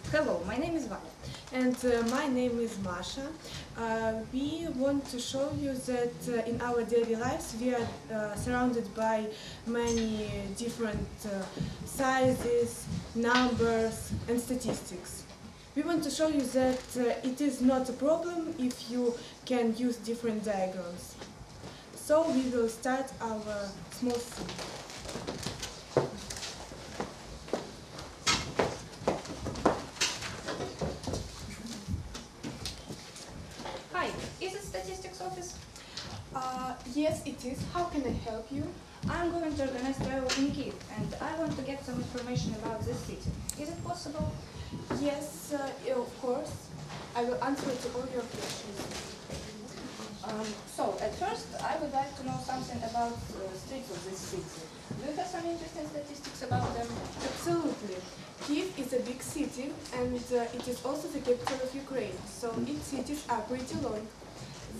Hello, my name is Vanya. And my name is Masha. We want to show you that in our daily lives we are surrounded by many different sizes, numbers and statistics. We want to show you that it is not a problem if you can use different diagrams. So we will start our small scene. Hi, is it statistics office? Yes, it is. How can I help you? I'm going to organize travel in Kyiv and I want to get some information about this city. Is it possible? Yes, of course. I will answer to all your questions. So, at first, I would like to know something about streets of this city. Do you have some interesting statistics about them? Absolutely. Kyiv is a big city and it is also the capital of Ukraine, so its cities are pretty long.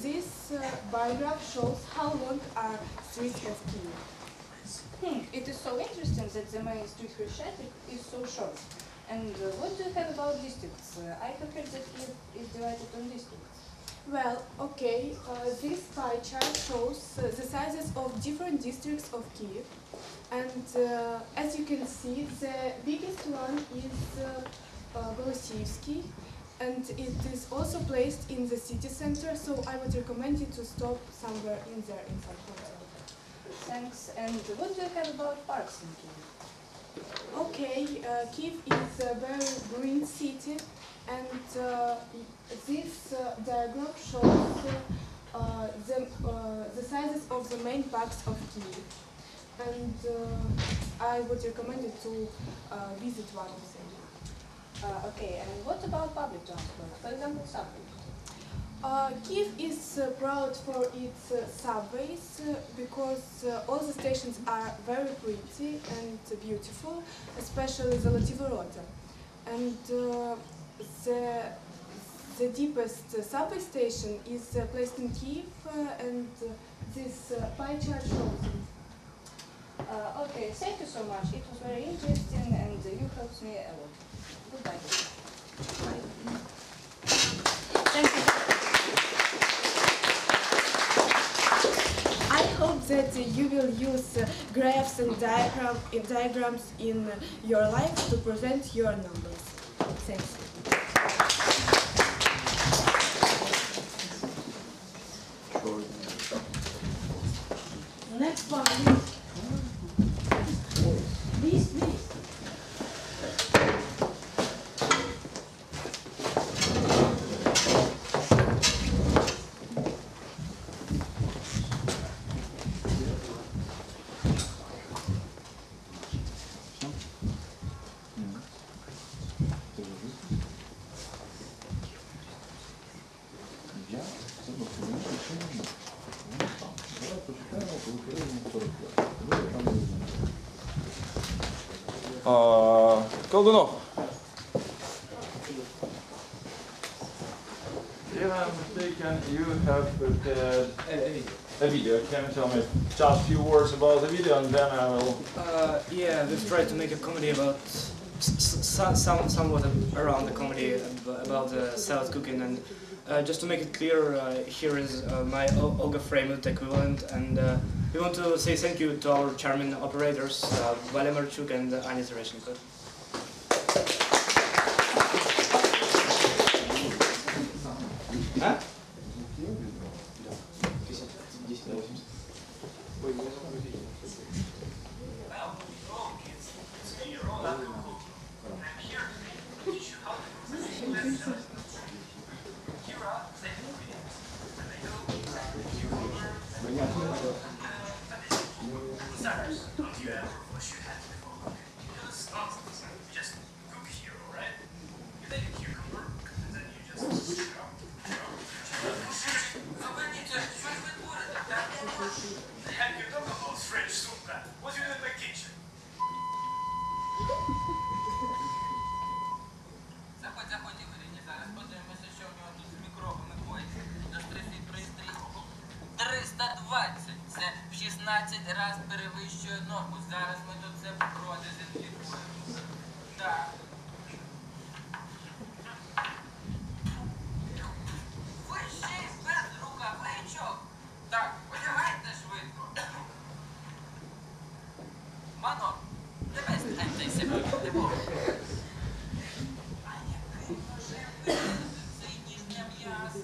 This bar graph shows how long are streets of Kyiv. It is so interesting that the main street Khreshchatyk is so short. And what do you have about districts? I have heard that Kyiv is divided on districts. Well, okay, this pie chart shows the sizes of different districts of Kyiv. And as you can see, the biggest one is Голосіївський, and it is also placed in the city center, so I would recommend you to stop somewhere in there in some hotel. Thanks. And what do you have about parks in Kyiv? Okay, Kyiv is a very green city, and this diagram shows the sizes of the main parks of Kyiv. And I would recommend you to visit one of them. Okay, and what about public transport? For example, subway? Kyiv is proud for its subways because all the stations are very pretty and beautiful, especially the Voroта. And the deepest subway station is placed in Kyiv, and this pie chart shows it. Okay, thank you so much. It was very interesting and you helped me a lot. Goodbye. Thank you. I hope that you will use graphs and diagrams in your life to present your numbers. Thanks. Next one. Please, please. Колдунов. If I'm mistaken, you have prepared a video. Can you tell me just a few words about the video and then I will... Yeah, we've tried to make a comedy about somewhat around the comedy about salad cooking, and just to make it clear, here is my Olga framed equivalent, and we want to say thank you to our charming operators, Valia Marchuk and Anya Zareshenko. А? Заходь, Ігорі, зараз подивимося, що в нього тут з мікробами коїться. Дострифіть пристрій. 320. Це в 16 разів перевищує норму. Зараз ми тут це продезінфікуємо. Так. Пано, the best anti-Semitic. А яке може це ніжне м'ясо?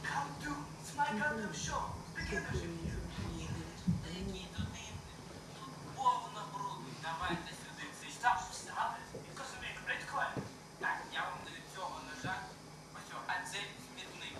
Come to, it's my goddamn show. Beginner here. Та який тут дивний. Тут повно бруду. Давайте сюди цей штаб вставати. І то собі прикольно. Так, я вам даю цього ножа. Ось, а цей смітник.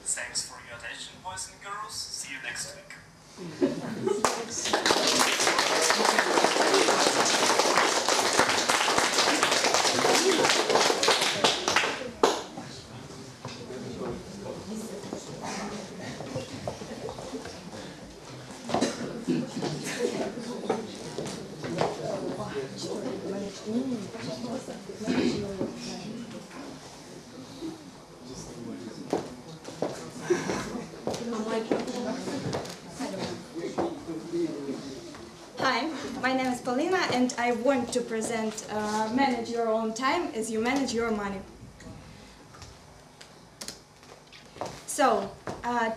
Thanks for your attention, boys and girls. See you next week. Hi, my name is Paulina and I want to present manage your own time as you manage your money. So,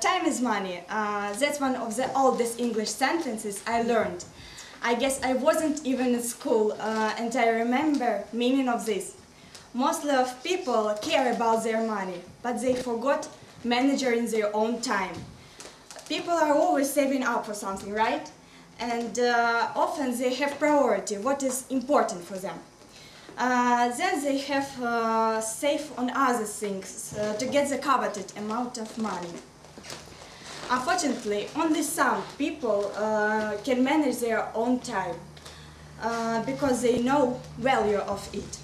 time is money. That's one of the oldest English sentences I learned. I guess I wasn't even in school and I remember meaning of this. Mostly of people care about their money, but they forgot managing their own time. People are always saving up for something, right? And often they have priority, what is important for them. Then they have save on other things to get the coveted amount of money. Unfortunately, only some people can manage their own time because they know value of it.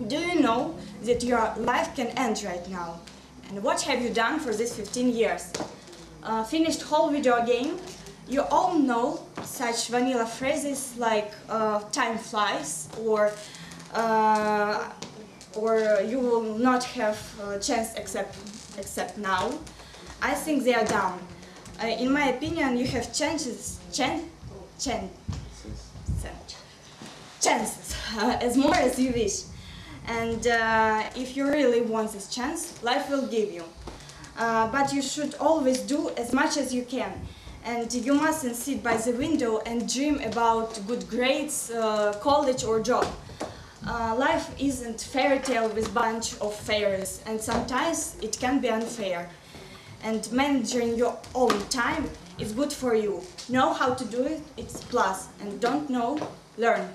Do you know that your life can end right now? And what have you done for these 15 years? Finished whole video game? You all know such vanilla phrases like time flies or you will not have a chance except now. I think they are dumb. In my opinion, you have chances as more as you wish. And if you really want this chance, life will give you. But you should always do as much as you can. And you mustn't sit by the window and dream about good grades, college or job. Life isn't fairy tale with bunch of fairies, and sometimes it can be unfair. And managing your own time is good for you. Know how to do it, it's plus. And don't know, learn.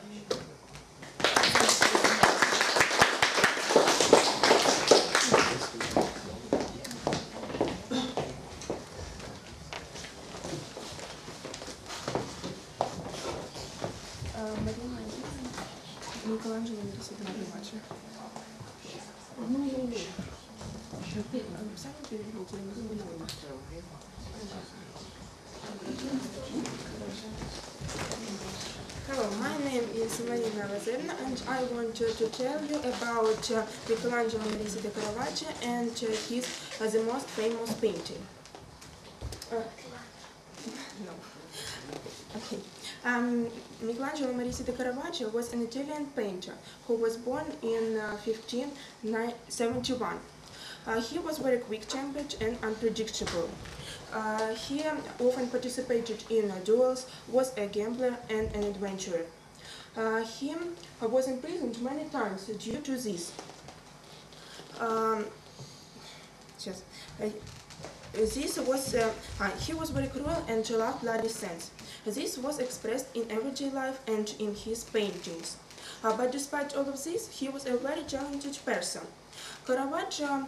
Hello, my name is Marina Vazerna and I want to tell you about Michelangelo Merisi de Caravaggio and his the most famous painting. No. Okay. Michelangelo Merisi de Caravaggio was an Italian painter who was born in 1571. He was very quick-tempered and unpredictable. He often participated in duels, was a gambler and an adventurer. He was imprisoned many times due to this. He was very cruel and loved bloody scenes. This was expressed in everyday life and in his paintings. But despite all of this, he was a very talented person. Caravaggio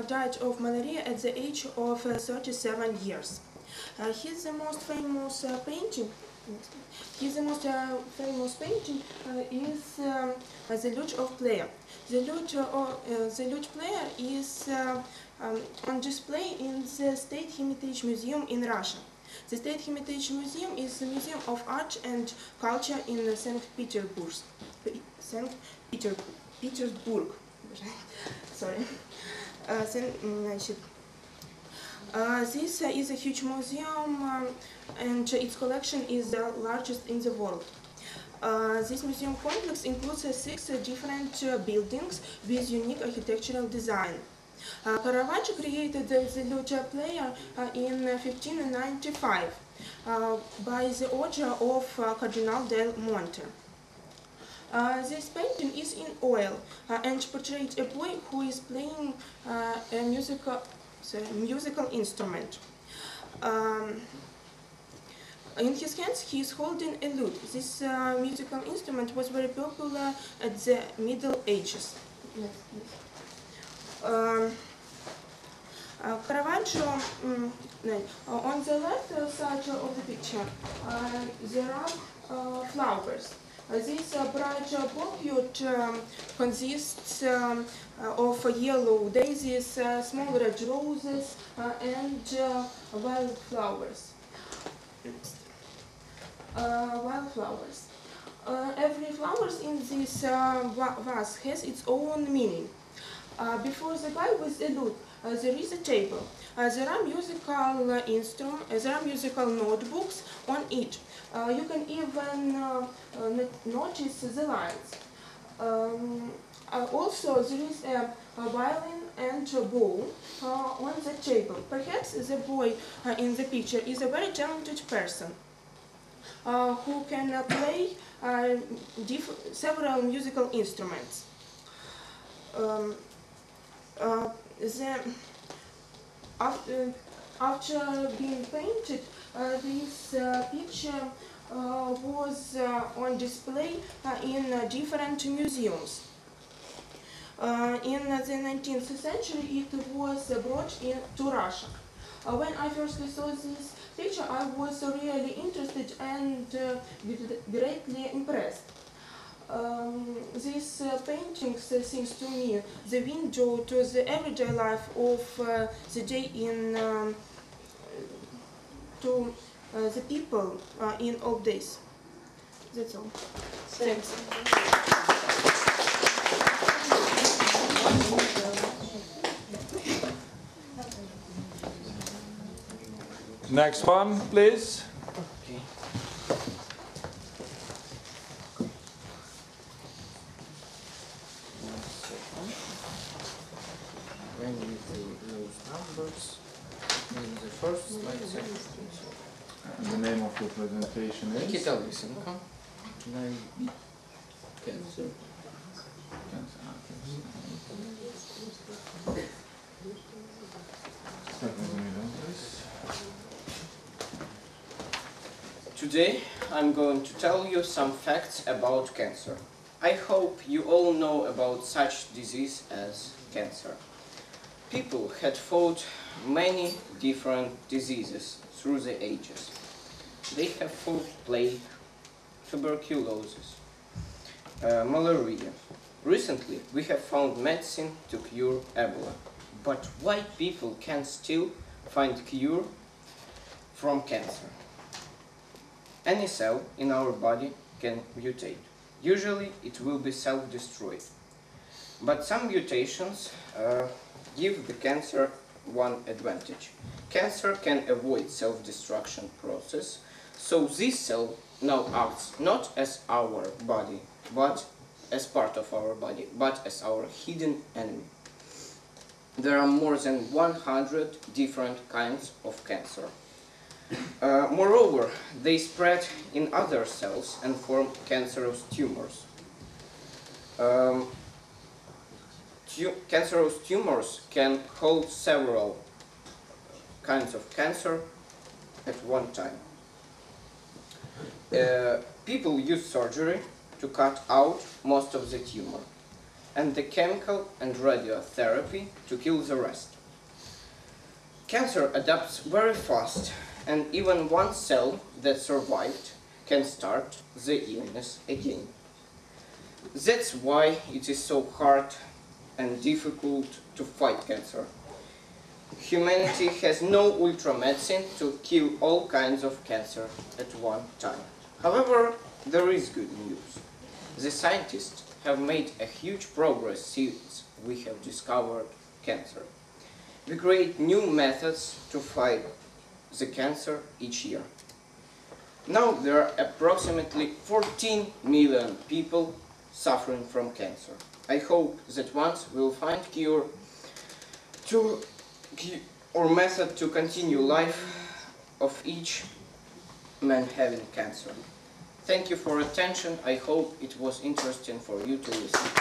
died of malaria at the age of 37 years. His most famous painting. His most famous painting is the Lute of Player. The Lute Player is on display in the State Hermitage Museum in Russia. The State Hermitage Museum is a museum of art and culture in St. Petersburg. Sorry. This is a huge museum and its collection is the largest in the world. This museum complex includes 6 different buildings with unique architectural design. Caravaggio created the Lute Player in 1595 by the order of Cardinal del Monte. This painting is in oil and portrays a boy who is playing a musical instrument. In his hands he is holding a lute. This musical instrument was very popular at the Middle Ages. Caravaggio, on the left side of the picture, there are flowers. This bright portrait consists of yellow daisies, small red roses, and wildflowers. Every flower in this vase has its own meaning. Before the guy with the lute, there is a table. There are musical notebooks on it. You can even notice the lines. Also, there is a violin and a bow on the table. Perhaps the boy in the picture is a very talented person who can play several musical instruments. After being painted, this picture was on display in different museums. In the 19th century, it was brought to Russia. When I first saw this picture, I was really interested and greatly impressed. This painting seems to me the window to the everyday life of the day to the people in old days. That's all. Thanks. Next one, please. Okay. When you see those numbers, in the first slide, The name of the presentation is? Nikita Lysenko. Cancer. Today I'm going to tell you some facts about cancer. I hope you all know about such disease as cancer. People had fought many different diseases through the ages. They have fought plague, tuberculosis, malaria. Recently we have found medicine to cure Ebola. But why people can still find cure from cancer? Any cell in our body can mutate. Usually it will be self-destroyed. But some mutations give the cancer one advantage. Cancer can avoid self-destruction process, so this cell now acts not as our body, but as part of our body, but as our hidden enemy. There are more than 100 different kinds of cancer. Moreover, they spread in other cells and form cancerous tumors. Cancerous tumors can hold several kinds of cancer at one time. People use surgery to cut out most of the tumor, and the chemical and radiotherapy to kill the rest. Cancer adapts very fast and even one cell that survived can start the illness again. That's why it is so hard and difficult to fight cancer. Humanity has no ultramedicine to kill all kinds of cancer at one time. However, there is good news. The scientists have made a huge progress since we have discovered cancer. We create new methods to fight the cancer each year. Now there are approximately 14 million people suffering from cancer. I hope that once we'll find cure or method to continue life of each man having cancer. Thank you for attention. I hope it was interesting for you to listen.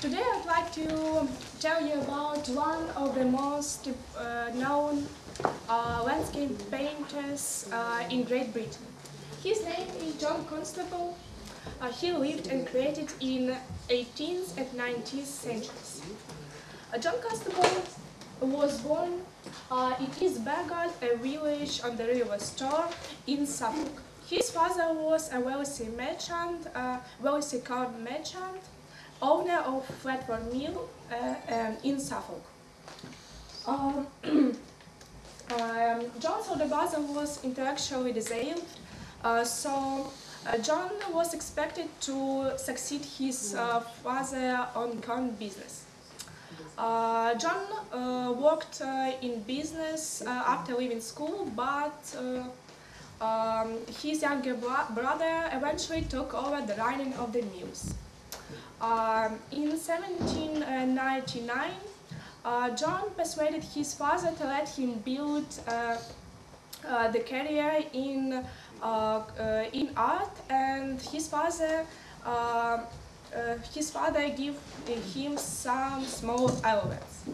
Today I'd like to tell you about one of the most known landscape painters in Great Britain. His name is John Constable. He lived and created in 18th and 19th centuries. John Constable was born in East Bengal, a village on the River Stour in Suffolk. His father was a wealthy card merchant, owner of Flatford Mill in Suffolk. John's older brother was intellectually disabled, so John was expected to succeed his father on current business. John worked in business after leaving school, but his younger brother eventually took over the running of the mills. In 1799, John persuaded his father to let him build the career in art, and his father gave him some small allowance.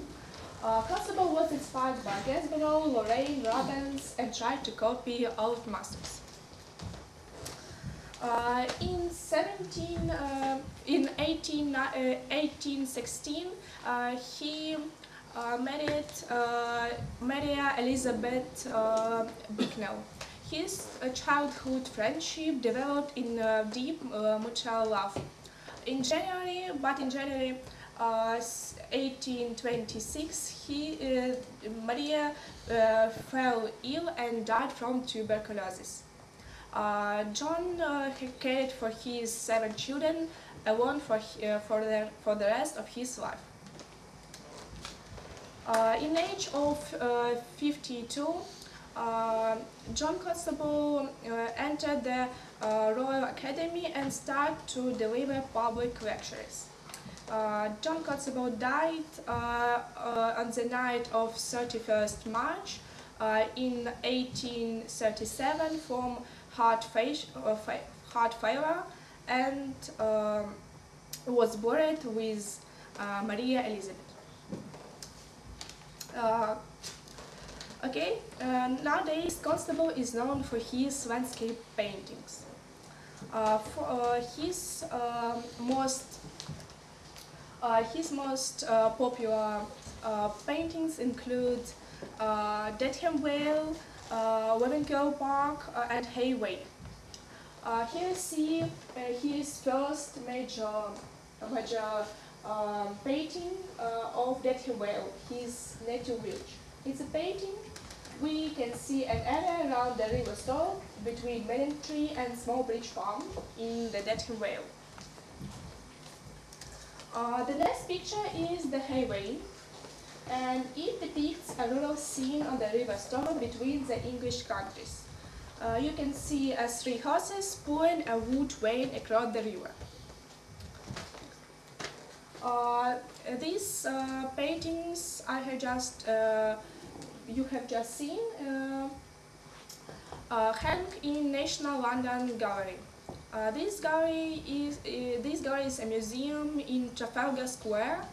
Constable was inspired by Gasborough, Lorraine, Rubens, and tried to copy old masters. In 1816, he married Maria Elizabeth Bicknell. His childhood friendship developed in deep mutual love. In January 1826, Maria fell ill and died from tuberculosis. John cared for his 7 children alone for the rest of his life. In the age of 52, John Constable entered the Royal Academy and started to deliver public lectures. John Constable died on the night of 31st March in 1837 from heart failure, and was buried with Maria Elizabeth. Nowadays Constable is known for his landscape paintings. His most popular paintings include Dedham Vale, Lavengale Park, and Hayway. Here you see his first major painting of Dedham Vale, his native village. It's a painting. We can see an area around the River Stour between Melon Tree and Small Bridge Farm in the Dedham Vale. The next picture is the Hayway, and it depicts a rural scene on the River Stour between the English countries. You can see 3 horses pulling a wood wain across the river. These paintings you have just seen hang in National London Gallery. This gallery is a museum in Trafalgar Square.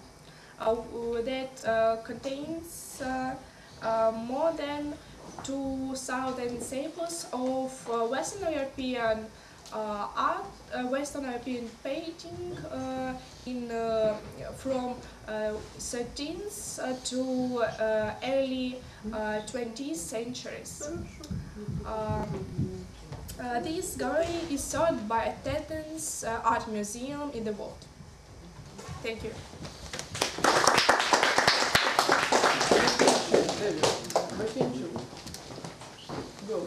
that contains more than 2,000 samples of Western European art, Western European painting from 13th to early 20th centuries. This gallery is sold by attendance art museum in the world. Thank you. Go.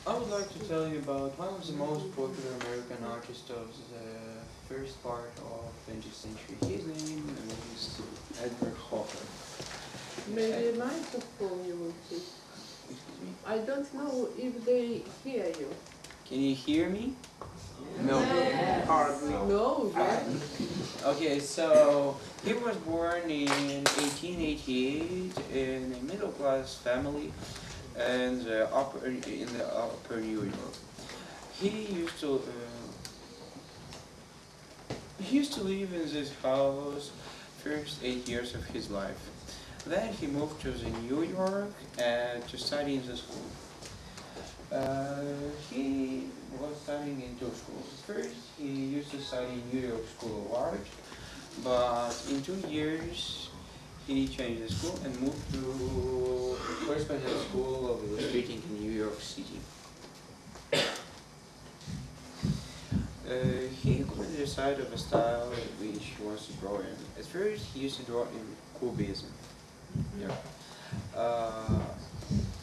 I would like to tell you about one of the most popular American artists of the first part of 20th century. His name is Edward Hopper. Maybe a microphone you will see. Excuse me? I don't know if they hear you. Can you hear me? No. Hardly. No, yeah. Okay, so he was born in 1888 in a middle-class family and in the upper New York. He used to live in this house first 8 years of his life. Then he moved to the New York to study in the school. He was studying in two schools. First, he used to study in New York School of Art, but in 2 years he changed the school and moved to Correspondence School of Illustrating in New York City. He couldn't decide of a style which he wants to draw in. At first, he used to draw in Cubism. Yeah.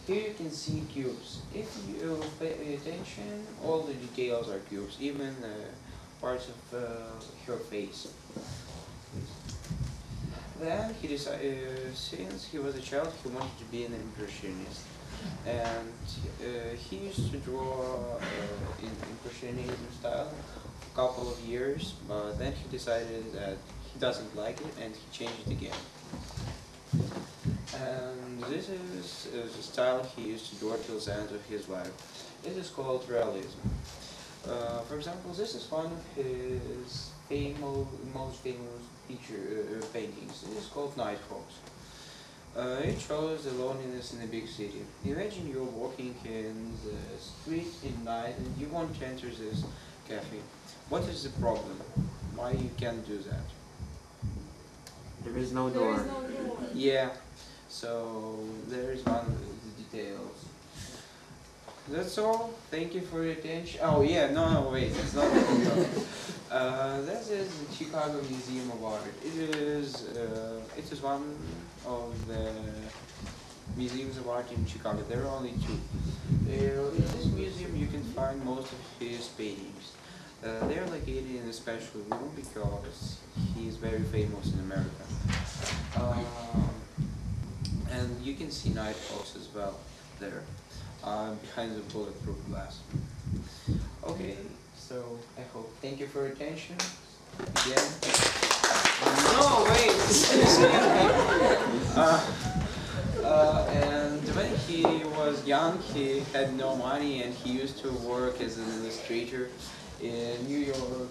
Here you can see cubes. If you pay attention, all the details are cubes, even parts of her face. Then he decided, since he was a child, he wanted to be an impressionist. And he used to draw in impressionism style for a couple of years, but then he decided that he doesn't like it and he changed it again. And this is the style he used to draw till the end of his life. It is called realism. For example, this is one of his most famous paintings. It is called Nighthawks. It shows the loneliness in a big city. Imagine you're walking in the street in night and you want to enter this cafe. What is the problem? Why you can't do that? There is no door. Yeah. So there is one of the details. That's all. Thank you for your attention. Oh yeah, no, wait, it's not. This is the Chicago Museum of Art. It is one of the museums of art in Chicago. There are only two. In this museum, you can find most of his paintings. They are located in a special room because he is very famous in America. And you can see Nighthawks as well there, behind the bulletproof glass. Okay, so I hope. Thank you for your attention. Again. No, wait! And when he was young, he had no money and he used to work as an illustrator in New York,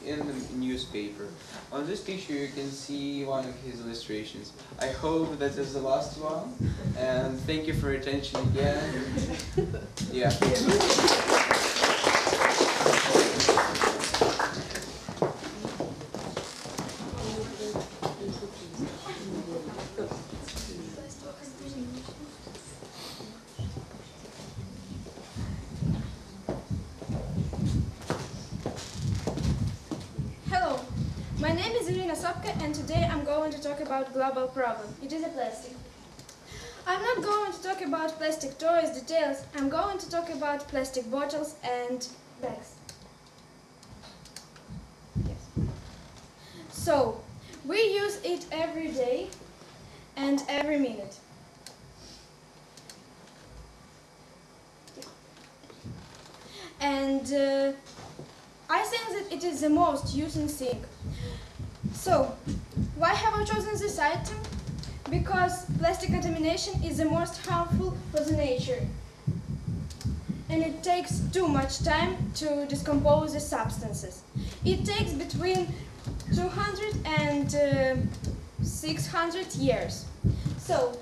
in the newspaper. On this picture you can see one of his illustrations. I hope that is the last one, and thank you for your attention again. Yeah. My name is Irina Sopka, and today I'm going to talk about global problem. It is a plastic. I'm not going to talk about plastic toys details. I'm going to talk about plastic bottles and bags. Yes. So, we use it every day and every minute. And I think that it is the most useful thing. So, why have I chosen this item? Because plastic contamination is the most harmful for the nature. And it takes too much time to decompose the substances. It takes between 200 and 600 years. So,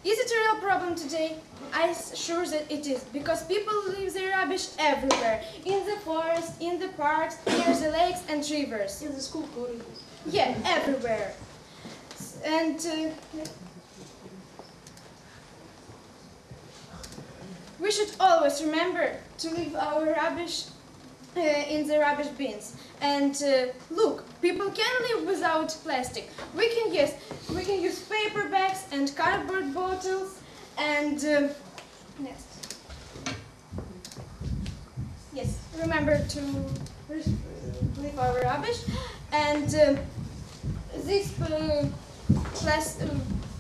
is it a real problem today? I'm sure that it is, because people leave their rubbish everywhere. In the forest, in the parks, near the lakes and rivers. In the school corridors. Yeah, everywhere. And we should always remember to leave our rubbish in the rubbish bins. And look, people can live without plastic. We can use paper bags and cardboard bottles and next. Yes, remember to leave our rubbish. And these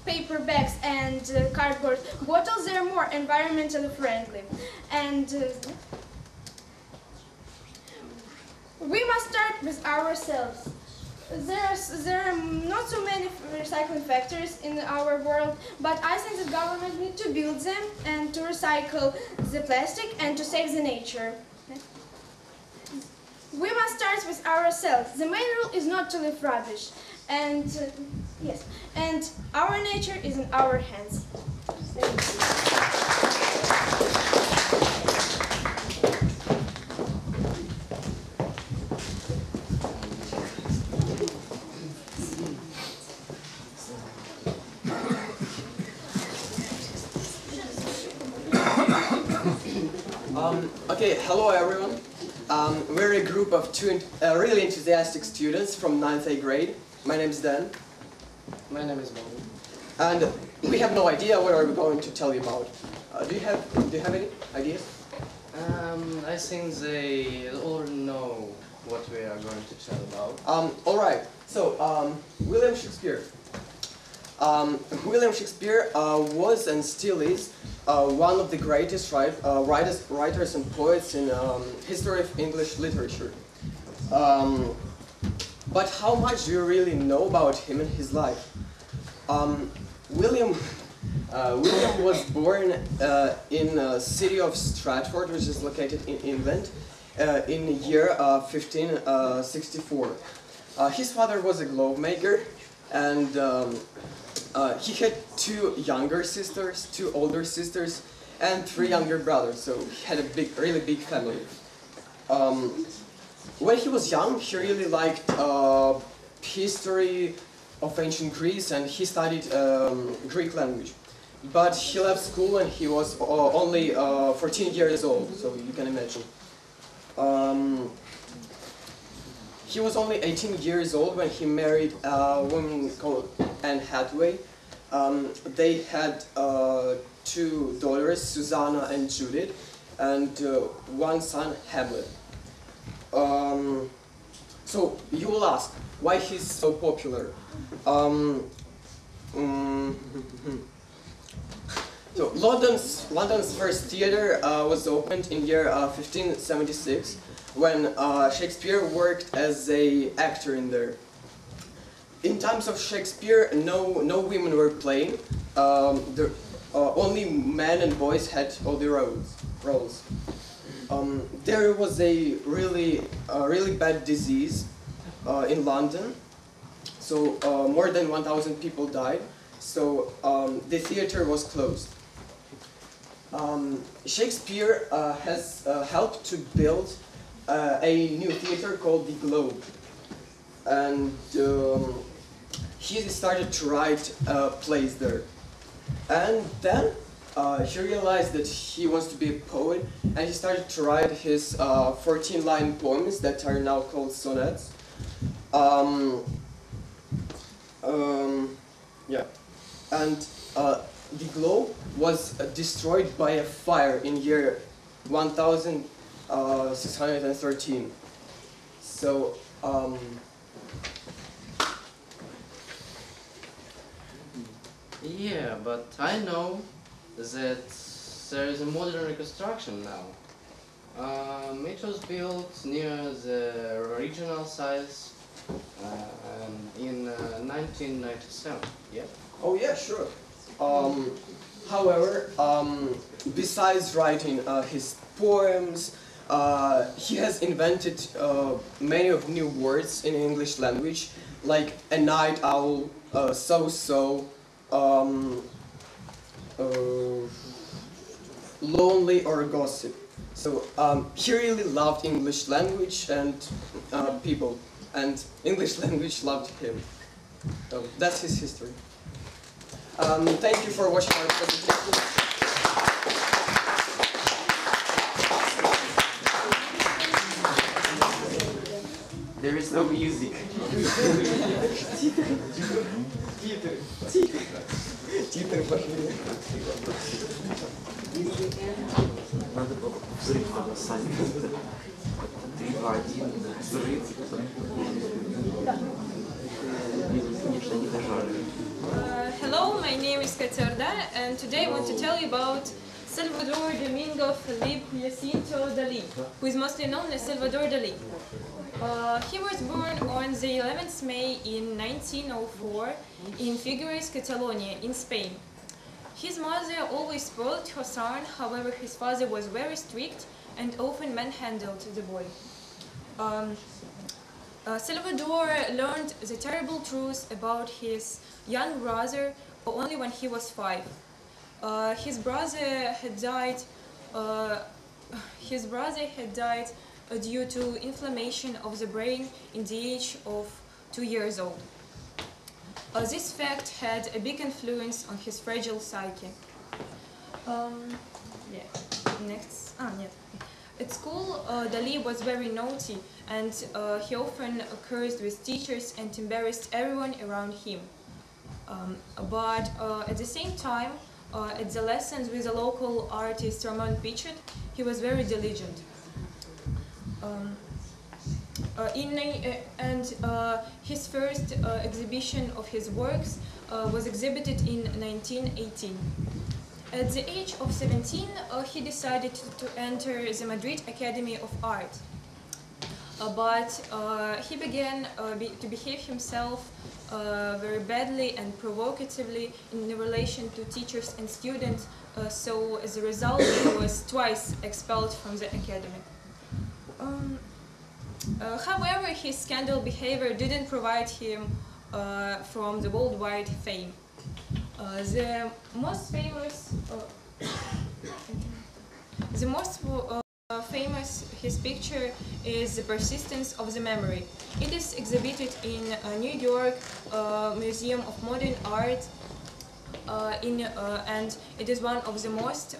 paper bags and cardboard bottles, they're more environmentally friendly. And we must start with ourselves. There are not so many recycling factories in our world, but I think the government needs to build them and to recycle the plastic and to save the nature. We must start with ourselves. The main rule is not to leave rubbish. And yes, and our nature is in our hands. Thank Okay, hello everyone. We're a group of two really enthusiastic students from 9th A grade. My name is Dan. My name is Bobby. And we have no idea what are we going to tell you about. Do you have any ideas? I think they already know what we are going to tell about. All right. So William Shakespeare. William Shakespeare was and still is one of the greatest writers and poets in history of English literature. But how much do you really know about him and his life? William was born in the city of Stratford, which is located in England, in the year 1564. His father was a glove maker, and he had two younger sisters, two older sisters, and three younger brothers, so he had a really big family. When he was young, he really liked history of ancient Greece, and he studied Greek language. But he left school when he was only 14 years old, so you can imagine. He was only 18 years old when he married a woman called Anne Hathaway. They had two daughters, Susanna and Judith, and one son, Hamlet. So you will ask, why he's so popular? So London's first theatre was opened in year 1576, when Shakespeare worked as an actor in there. In times of Shakespeare, no women were playing. Only men and boys had all the roles. There was a really bad disease in London, so more than 1,000 people died. So the theater was closed. Shakespeare has helped to build a new theater called the Globe, and he started to write plays there. And then he realized that he wants to be a poet, and he started to write his 14-line poems that are now called sonnets. Yeah, and the globe was destroyed by a fire in year 1613. So, yeah, but I know that there is a modern reconstruction now. It was built near the original size in 1997, yeah? Oh yeah, sure. However, besides writing his poems, he has invented many of new words in English language, like a night owl, so-so, lonely or gossip. So he really loved English language and people, and English language loved him. So that's his history. Thank you for watching our presentation. There is no music. Титры пошли. Надо было взрыв написать. 3, 2, 1, взрыв. Конечно, не дожали. Hello, my name is Katerda, and today I want to tell you about Salvador Domingo Felipe Jacinto Dali, who is mostly known as Salvador Dali. He was born on the 11th May in 1904 in Figueres, Catalonia, in Spain. His mother always spoiled her son, however his father was very strict and often manhandled the boy. Salvador learned the terrible truth about his young brother only when he was 5. His brother had died due to inflammation of the brain in the age of 2 years old. This fact had a big influence on his fragile psyche. At school, Dali was very naughty, and he often cursed with teachers and embarrassed everyone around him. But at the same time, at the lessons with the local artist Ramon Pichet, he was very diligent. His first exhibition of his works was exhibited in 1918. At the age of 17, he decided to enter the Madrid Academy of Art. But he began to behave himself very badly and provocatively in relation to teachers and students, so as a result he was twice expelled from the academy. However, his scandal behavior didn't provide him from the worldwide fame. The most famous his picture is The Persistence of the Memory. It is exhibited in New York Museum of Modern Art, and it is one of the most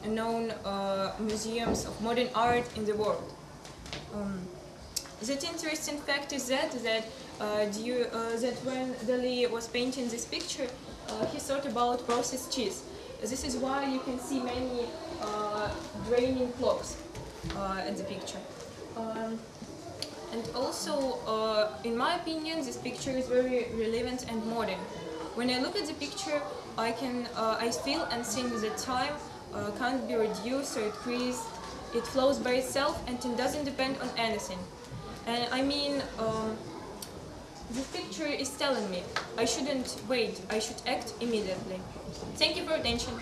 known museums of modern art in the world. That interesting fact is that when Dali was painting this picture, he thought about processed cheese. This is why you can see many draining clogs at the picture. And also, in my opinion, this picture is very relevant and modern. When I look at the picture, I feel and think that time can't be reduced or increased. It flows by itself and it doesn't depend on anything. And I mean, this picture is telling me I shouldn't wait, I should act immediately. Thank you for your attention.